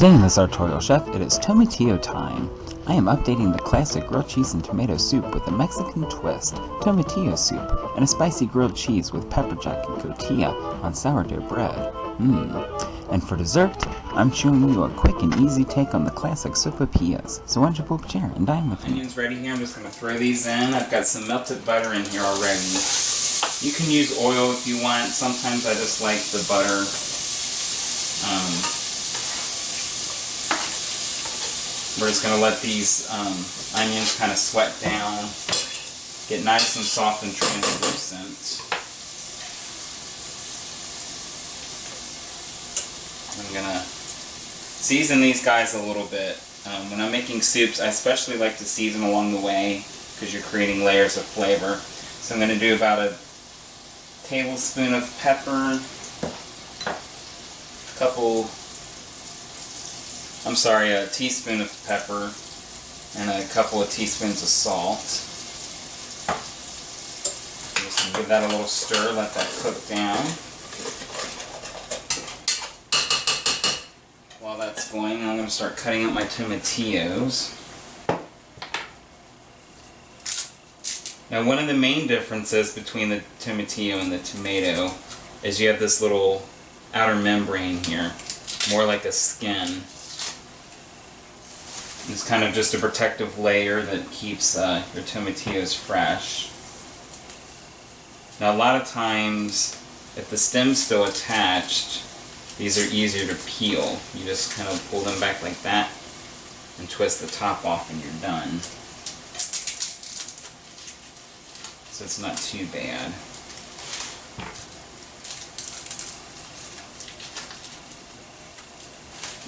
Today in the sartorial chef, it is tomatillo time. I am updating the classic grilled cheese and tomato soup with a Mexican twist, tomatillo soup, and a spicy grilled cheese with pepper jack and cotija on sourdough bread. And for dessert, I'm showing you a quick and easy take on the classic sopapillas. So why don't you pull up a chair and dine with me? Onions ready here. I'm just going to throw these in. I've got some melted butter in here already. You can use oil if you want. Sometimes I just like the butter. We're just going to let these onions kind of sweat down, get nice and soft and translucent. I'm going to season these guys a little bit. When I'm making soups, I especially like to season along the way because you're creating layers of flavor. So I'm going to do about a tablespoon of pepper, a teaspoon of pepper, and a couple of teaspoons of salt. Just give that a little stir, let that cook down. While that's going, I'm going to start cutting up my tomatillos. Now, one of the main differences between the tomatillo and the tomato is you have this little outer membrane here, more like a skin. It's kind of just a protective layer that keeps your tomatillos fresh. Now, a lot of times, if the stem's still attached, these are easier to peel. You just kind of pull them back like that and twist the top off and you're done. So it's not too bad.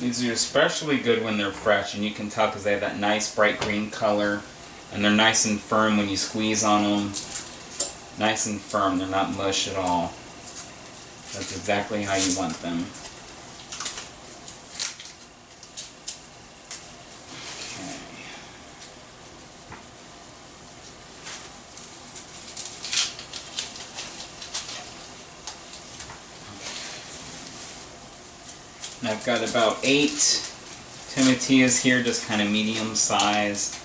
These are especially good when they're fresh, and you can tell because they have that nice bright green color, and they're nice and firm when you squeeze on them. Nice and firm, they're not mush at all. That's exactly how you want them. I've got about 8 tomatillos here, just kind of medium size.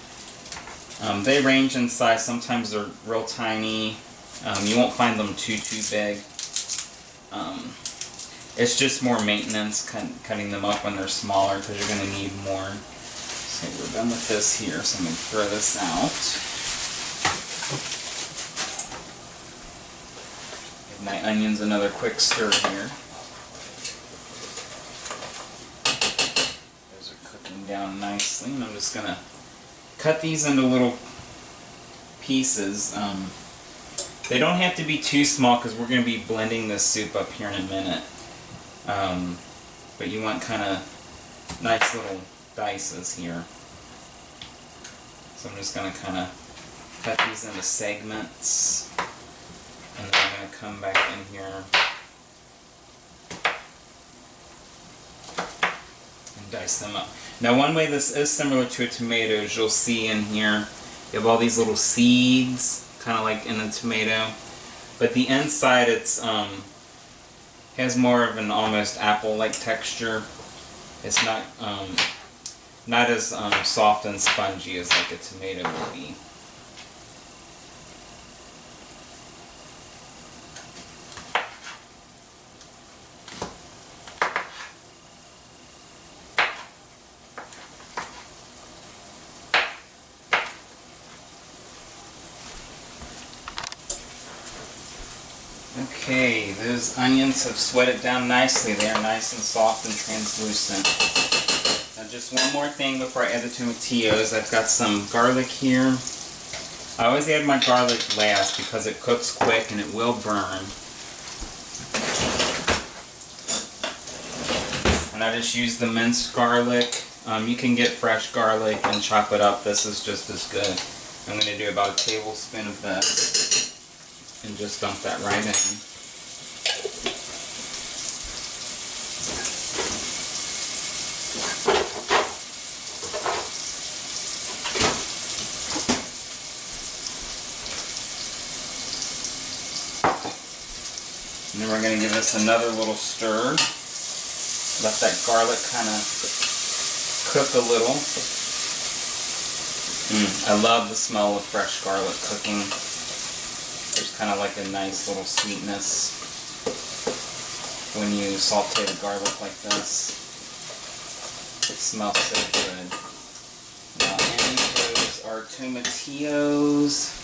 They range in size. Sometimes they're real tiny. You won't find them too big. It's just more maintenance cutting them up when they're smaller because you're going to need more. So we're done with this here, so I'm going to throw this out. Give my onions another quick stir here. Down nicely, and I'm just gonna cut these into little pieces. They don't have to be too small because we're going to be blending this soup up here in a minute. But you want kind of nice little dices here. So I'm just going to kind of cut these into segments, and then I'm going to come back in here and dice them up. Now, one way this is similar to a tomato is you'll see in here you have all these little seeds, kind of like in a tomato, but the inside has more of an almost apple-like texture. It's not as soft and spongy as like a tomato would be. Okay, those onions have sweated down nicely. They are nice and soft and translucent. Now just one more thing before I add the tomatillos. I've got some garlic here. I always add my garlic last because it cooks quick and it will burn. And I just use the minced garlic. You can get fresh garlic and chop it up. This is just as good. I'm going to do about a tablespoon of this. and just dump that right in. And then we're going to give this another little stir. Let that garlic kind of cook a little. I love the smell of fresh garlic cooking. There's kind of like a nice little sweetness when you saute the garlic like this. It smells so good. Now in goes our tomatillos.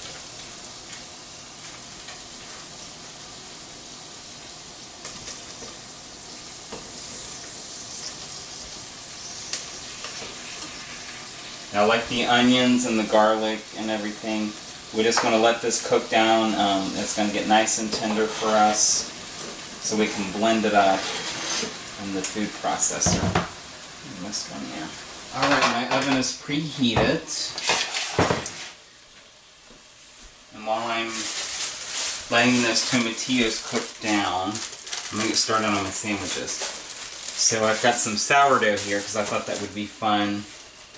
Now, like the onions and the garlic and everything, we just want to let this cook down. It's going to get nice and tender for us, so we can blend it up in the food processor. And this one here. Alright, my oven is preheated. And while I'm letting those tomatillos cook down, I'm going to get started on my sandwiches. So I've got some sourdough here because I thought that would be fun.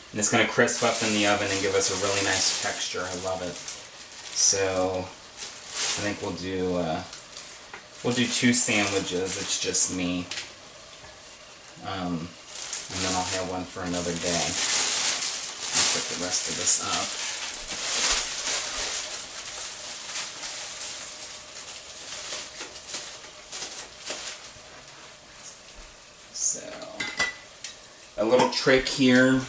And it's going to crisp up in the oven and give us a really nice texture. I love it. So I think we'll do 2 sandwiches. It's just me. And then I'll have one for another day. I'll put the rest of this up. So a little trick here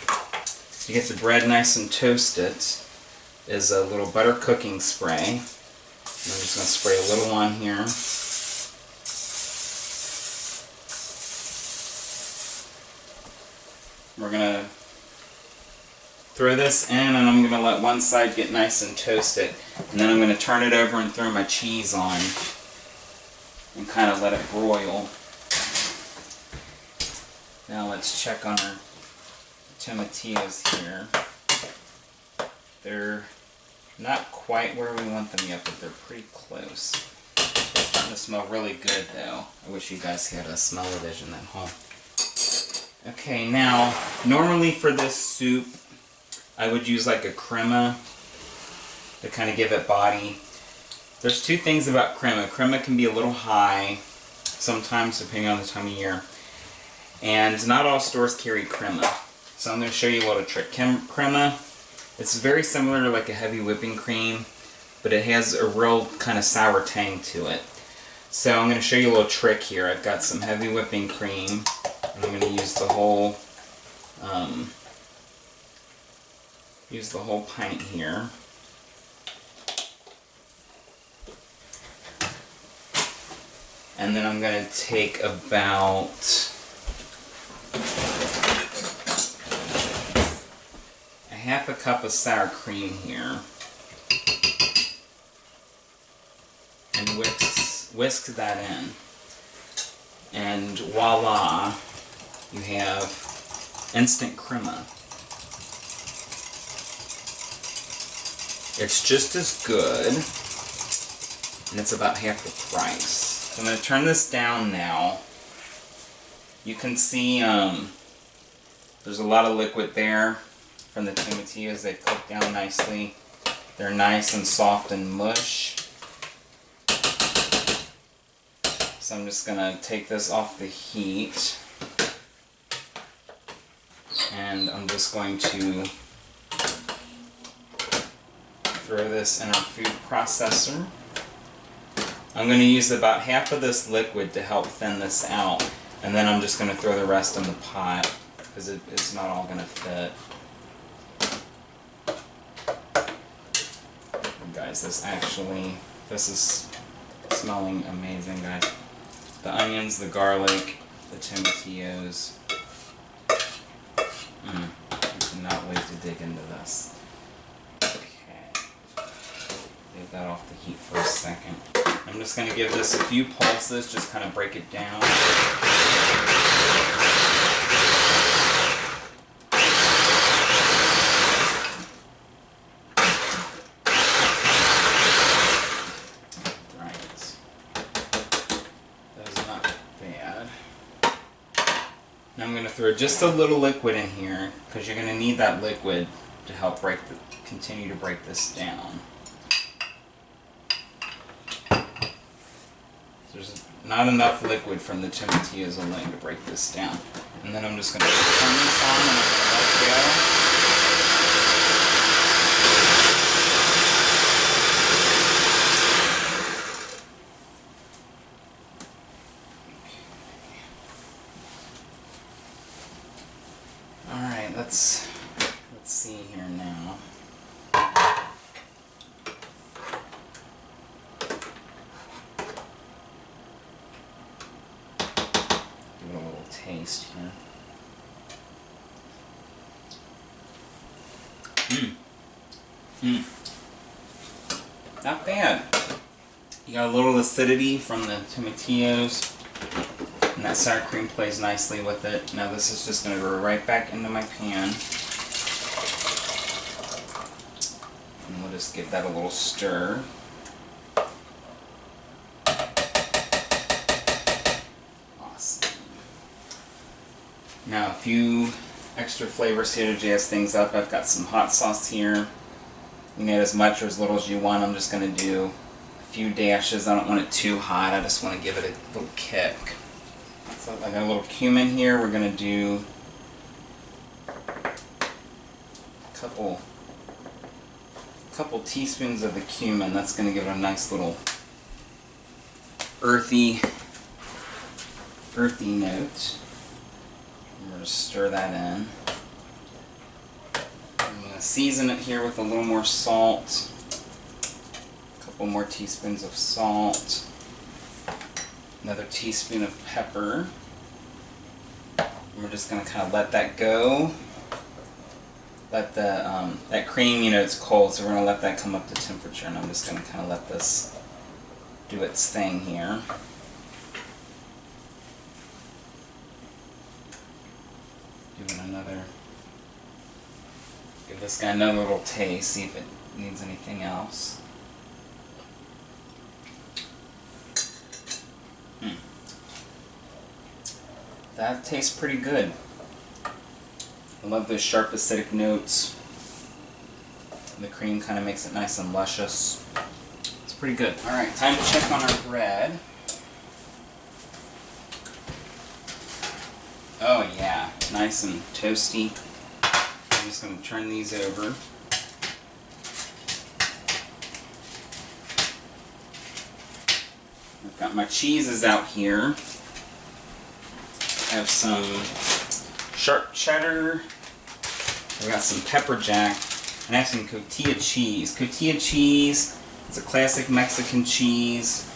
to get the bread nice and toasted is a little butter cooking spray. I'm just going to spray a little on here. We're going to throw this in, and I'm going to let one side get nice and toasted. And then I'm going to turn it over and throw my cheese on and kind of let it broil. Now let's check on our tomatillos here. They're not quite where we want them yet, but they're pretty close. They're starting to smell really good though. I wish you guys had a smell-o-vision at home. Okay, now normally for this soup I would use like a crema to kind of give it body. There's 2 things about crema. Crema can be a little high sometimes depending on the time of year, and not all stores carry crema. So I'm going to show you a little trick. Crema, it's very similar to like a heavy whipping cream, but it has a real kind of sour tang to it. So I'm going to show you a little trick here. I've got some heavy whipping cream, and I'm going to use the whole pint here. And then I'm going to take about half a cup of sour cream here, and whisk that in, and voila, you have instant crema. It's just as good, and it's about half the price. So I'm going to turn this down now. You can see there's a lot of liquid there from the tomatillos. They've cooked down nicely. They're nice and soft and mush. So I'm just going to take this off the heat, and I'm just going to throw this in our food processor. I'm going to use about half of this liquid to help thin this out, and then I'm just going to throw the rest in the pot because it's not all going to fit. Guys, this is smelling amazing, guys. The onions, the garlic, the tomatillos. I cannot wait to dig into this. Okay. Leave that off the heat for a second. I'm just going to give this a few pulses, just kind of break it down. throw just a little liquid in here because you're going to need that liquid to help continue to break this down. There's not enough liquid from the tomatillos alone to break this down. And then I'm just going to turn this on and I'm going to let it go. Alright, let's see here now. Give it a little taste here. Not bad. You got a little acidity from the tomatillos, and that sour cream plays nicely with it. Now this is just going to go right back into my pan. And we'll just give that a little stir. Awesome. Now a few extra flavors here to jazz things up. I've got some hot sauce here. You can add as much or as little as you want. I'm just going to do a few dashes. I don't want it too hot. I just want to give it a little kick. So I got a little cumin here. We're going to do a couple teaspoons of the cumin. That's going to give it a nice little earthy note. I'm going to stir that in. I'm going to season it here with a little more salt. A couple more teaspoons of salt. Another teaspoon of pepper. And we're just going to kind of let that go. Let the that cream, you know, it's cold, so we're going to let that come up to temperature, and I'm just going to kind of let this do its thing here. Give this guy another little taste, see if it needs anything else. That tastes pretty good. I love those sharp acidic notes. The cream kind of makes it nice and luscious. It's pretty good. Alright, time to check on our bread. Oh yeah, nice and toasty. I'm just going to turn these over. I've got my cheeses out here. I have some sharp cheddar. I've got some pepper jack. And I have some cotija cheese. Cotija cheese is a classic Mexican cheese.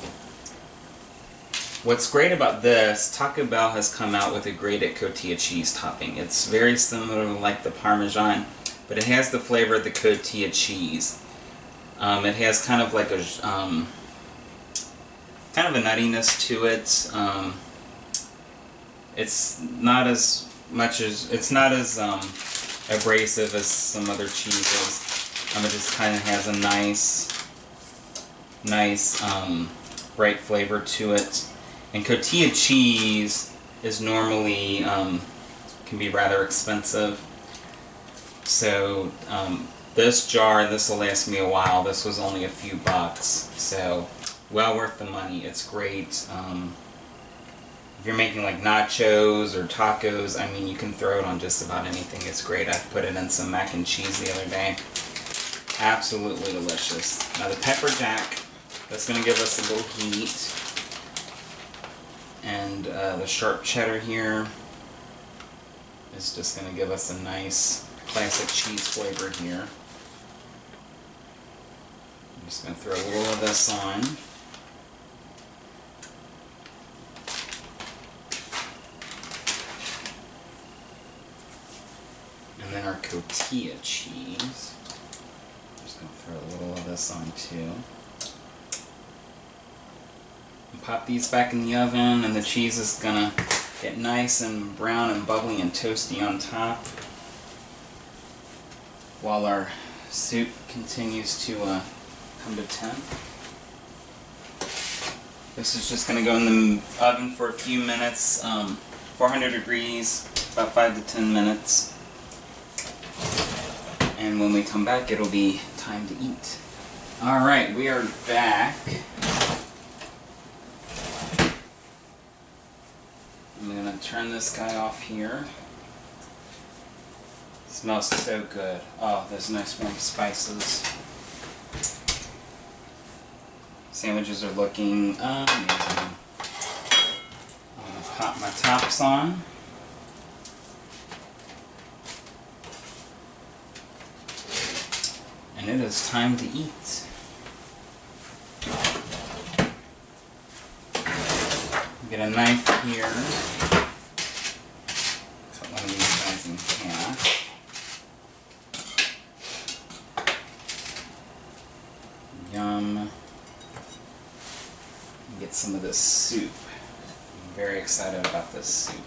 What's great about this, Taco Bell has come out with a grated cotija cheese topping. It's very similar to like the Parmesan, but it has the flavor of the cotija cheese. It has kind of like a kind of a nuttiness to it. It's not as abrasive as some other cheeses. It just kind of has a nice bright flavor to it. And cotija cheese is normally can be rather expensive. So this jar, this will last me a while. This was only a few bucks, so well worth the money. It's great. If you're making like nachos or tacos, I mean, you can throw it on just about anything. It's great. I put it in some mac and cheese the other day. Absolutely delicious. Now the pepper jack, that's going to give us a little heat. And the sharp cheddar here is just going to give us a nice classic cheese flavor here. I'm just going to throw a little of this on. And then our cotija cheese. I'm just going to throw a little of this on too. And pop these back in the oven, and the cheese is going to get nice and brown and bubbly and toasty on top while our soup continues to come to temp. This is just going to go in the oven for a few minutes, 400 degrees. about 5 to 10 minutes. And when we come back, it'll be time to eat. Alright, we are back. I'm gonna turn this guy off here. It smells so good. Oh, those nice warm spices. Sandwiches are looking amazing. I'm gonna pop my tops on. And it is time to eat. Get a knife here. Cut one of these guys in half. Yum. Get some of this soup. I'm very excited about this soup.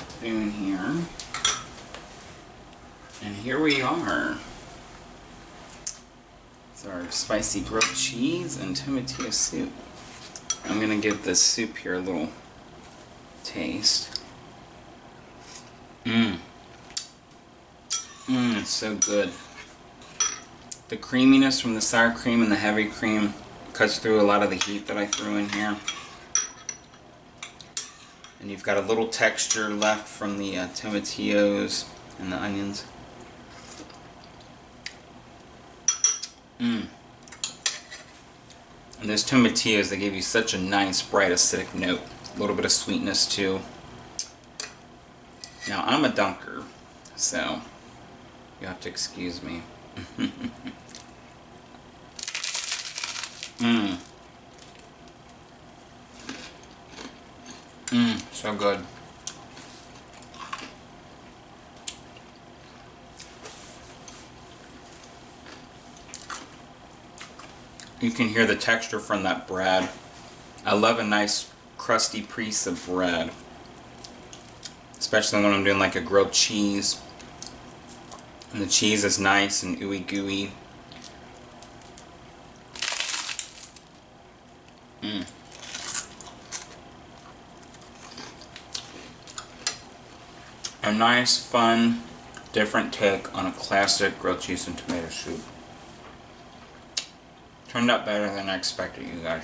Spoon here. And here we are. It's our spicy grilled cheese and tomatillo soup. I'm gonna give this soup here a little taste. It's so good. The creaminess from the sour cream and the heavy cream cuts through a lot of the heat that I threw in here. And you've got a little texture left from the tomatillos and the onions. And those tomatillos, they give you such a nice, bright, acidic note. A little bit of sweetness too. Now, I'm a dunker, so you have to excuse me. So good. You can hear the texture from that bread. I love a nice crusty piece of bread, especially when I'm doing like a grilled cheese. And the cheese is nice and ooey gooey. A nice, fun, different take on a classic grilled cheese and tomato soup. Turned out better than I expected, you guys.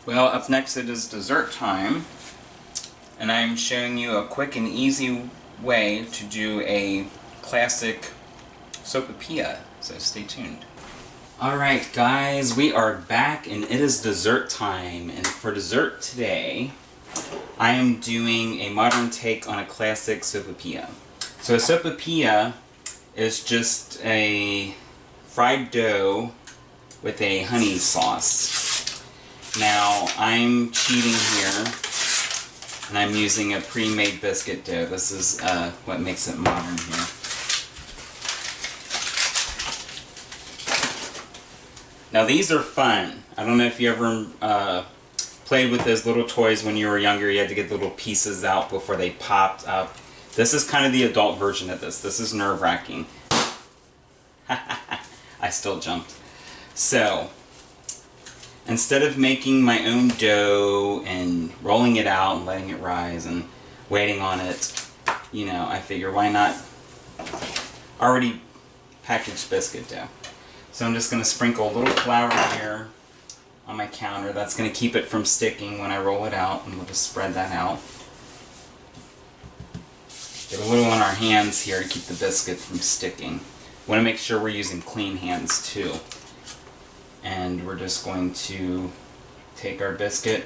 Well, up next it is dessert time. And I'm showing you a quick and easy way to do a classic sopapilla. So stay tuned. Alright guys, we are back and it is dessert time. And for dessert today, I am doing a modern take on a classic sopapilla. So a sopapilla is just a fried dough with a honey sauce. Now, I'm cheating here, and I'm using a pre-made biscuit dough. This is what makes it modern here. Now, these are fun. I don't know if you ever played with those little toys when you were younger. You had to get the little pieces out before they popped up. This is kind of the adult version of this. This is nerve-wracking. I still jumped. So, instead of making my own dough and rolling it out and letting it rise and waiting on it, you know, I figure why not already packaged biscuit dough. So I'm just going to sprinkle a little flour here on my counter. That's going to keep it from sticking when I roll it out, and we'll just spread that out. Get a little on our hands here to keep the biscuit from sticking. Want to make sure we're using clean hands too. And we're just going to take our biscuit.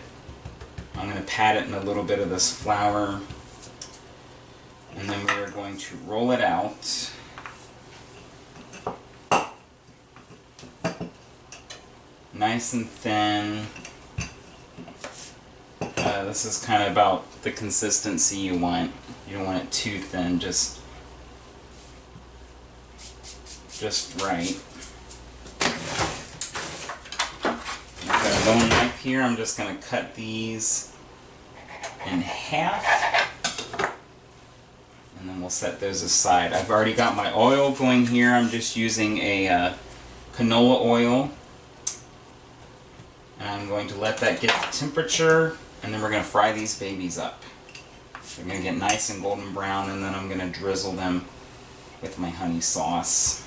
I'm going to pat it in a little bit of this flour. And then we're going to roll it out. Nice and thin. This is kind of about the consistency you want. You don't want it too thin, just right. I've got a little knife here. I'm just going to cut these in half. And And then we'll set those aside. I've already got my oil going here. I'm just using a canola oil. And I'm going to let that get to temperature, and then we're going to fry these babies up. They're going to get nice and golden brown, and then I'm going to drizzle them with my honey sauce.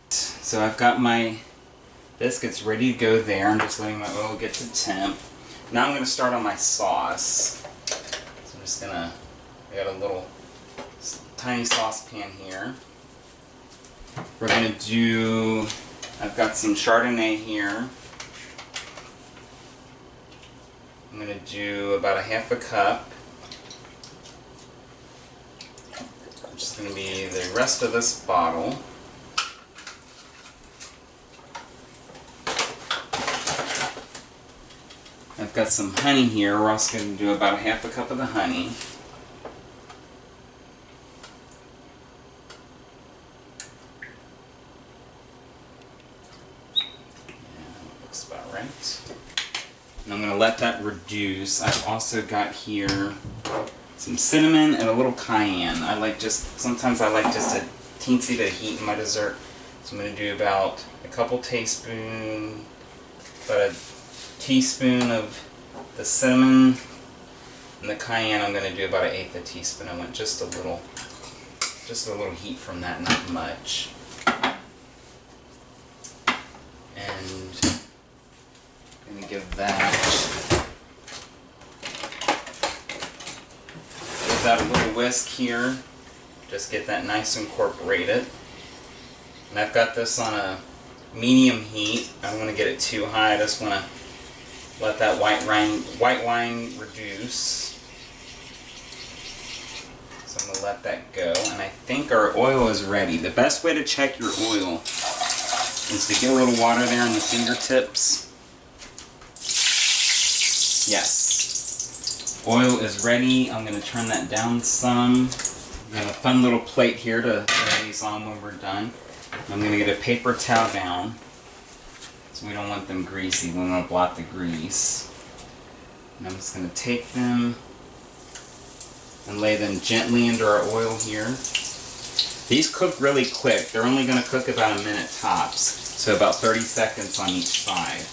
So I've got my biscuits ready to go there. I'm just letting my oil get to temp. Now I'm going to start on my sauce. So I'm just going to, I got a little tiny saucepan here. We're going to do, I've got some Chardonnay here. I'm going to do about a half a cup. Which is going to be the rest of this bottle. I've got some honey here. We're also going to do about a half a cup of the honey. Looks about right. And I'm going to let that reduce. I've also got here some cinnamon and a little cayenne. Sometimes I like just a teensy bit of heat in my dessert. So I'm going to do about a couple tablespoons, about a teaspoon of the cinnamon, and the cayenne I'm going to do about 1/8 a teaspoon. I want just a little heat from that, not much. And I'm going to give that a little whisk here. Just get that nice incorporated. And I've got this on a medium heat. I don't want to get it too high. I just want to let that white wine reduce. So I'm going to let that go. And I think our oil is ready. The best way to check your oil is to get a little water there on the fingertips. Yes. Oil is ready. I'm going to turn that down some. We have a fun little plate here to lay these on when we're done. I'm going to get a paper towel down. So we don't want them greasy. We want to blot the grease. And I'm just going to take them and lay them gently into our oil here. These cook really quick. They're only going to cook about a minute tops. So about 30 seconds on each side.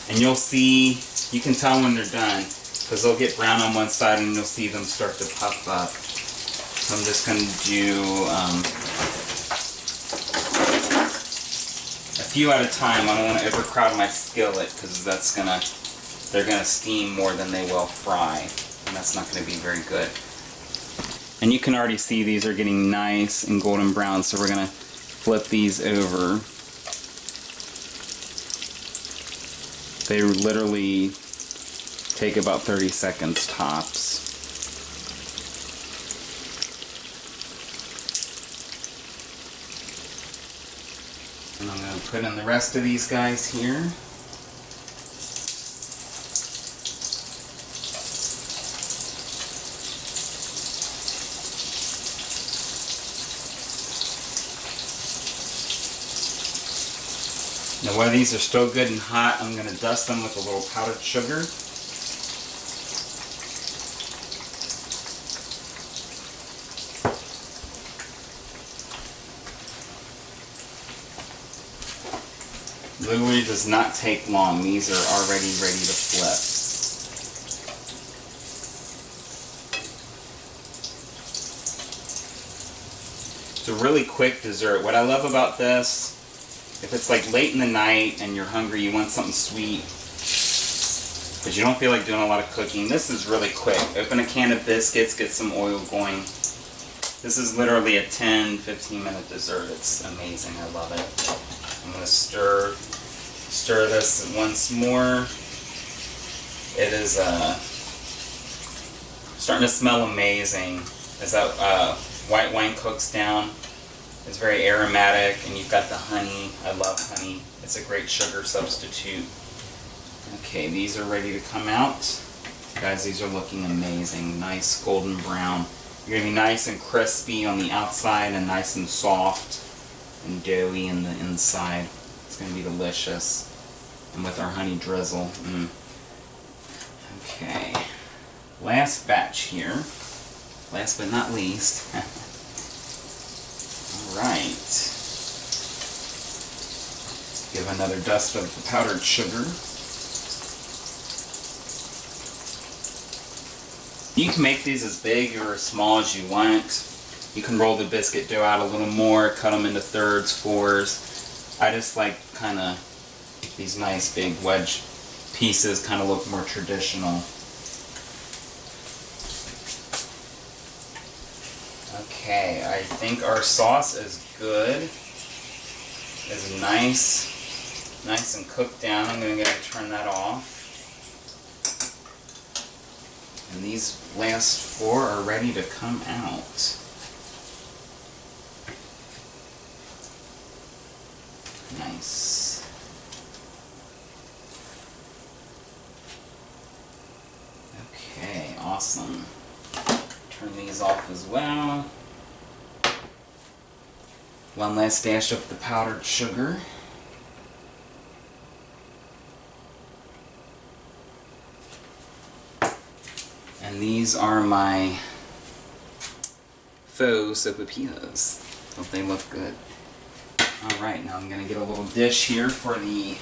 And you'll see, you can tell when they're done, because they'll get brown on one side and you'll see them start to puff up. So I'm just going to do a few at a time. I don't want to overcrowd my skillet because they're gonna steam more than they will fry, and that's not going to be very good. And you can already see these are getting nice and golden brown, so we're going to flip these over. They literally take about 30 seconds tops. And I'm going to put in the rest of these guys here. Now while these are still good and hot, I'm going to dust them with a little powdered sugar. Literally does not take long. These are already ready to flip. It's a really quick dessert. What I love about this, if it's like late in the night and you're hungry, you want something sweet, but you don't feel like doing a lot of cooking, this is really quick. Open a can of biscuits, get some oil going. This is literally a 10-15 minute dessert. It's amazing. I love it. I'm going to stir this once more. It is starting to smell amazing as that white wine cooks down. It's very aromatic, and you've got the honey. I love honey. It's a great sugar substitute. Okay, these are ready to come out. Guys, these are looking amazing. Nice golden brown. You're going to be nice and crispy on the outside and nice and soft and doughy in the inside. It's going to be delicious. And with our honey drizzle. Okay. Last batch here. Last but not least. Alright. Give another dust of the powdered sugar. You can make these as big or as small as you want. You can roll the biscuit dough out a little more, cut them into thirds, fours. I just like kind of these nice big wedge pieces, kind of look more traditional. Okay, I think our sauce is good. It's nice and cooked down. I'm going to turn that off. And these last 4 are ready to come out. Nice. Okay, awesome. Turn these off as well. One last dash of the powdered sugar. And these are my faux sopapillas. Hope they look good. Alright, now I'm going to get a little dish here for the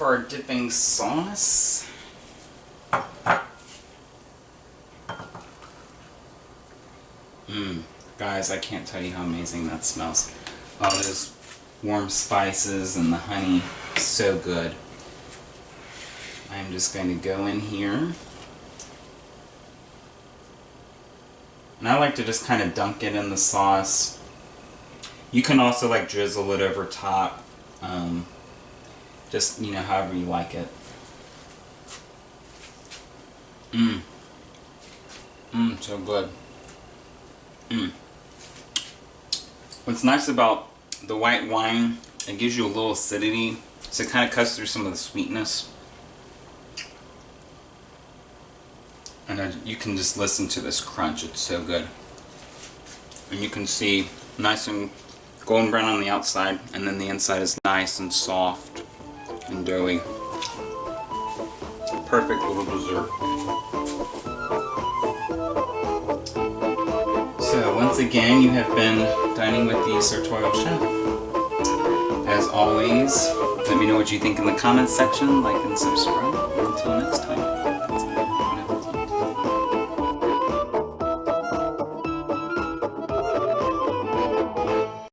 our dipping sauce. Guys, I can't tell you how amazing that smells. All those warm spices and the honey, so good. I'm just going to go in here. And I like to just kind of dunk it in the sauce. You can also like drizzle it over top. Just, you know, however you like it. So good. What's nice about the white wine, it gives you a little acidity, so it kind of cuts through some of the sweetness. And you can just listen to this crunch, it's so good. And you can see nice and golden brown on the outside, and then the inside is nice and soft and doughy. Perfect little dessert. So once again, you have been dining with the Sartorial Chef. As always, let me know what you think in the comments section, like and subscribe. Until next time.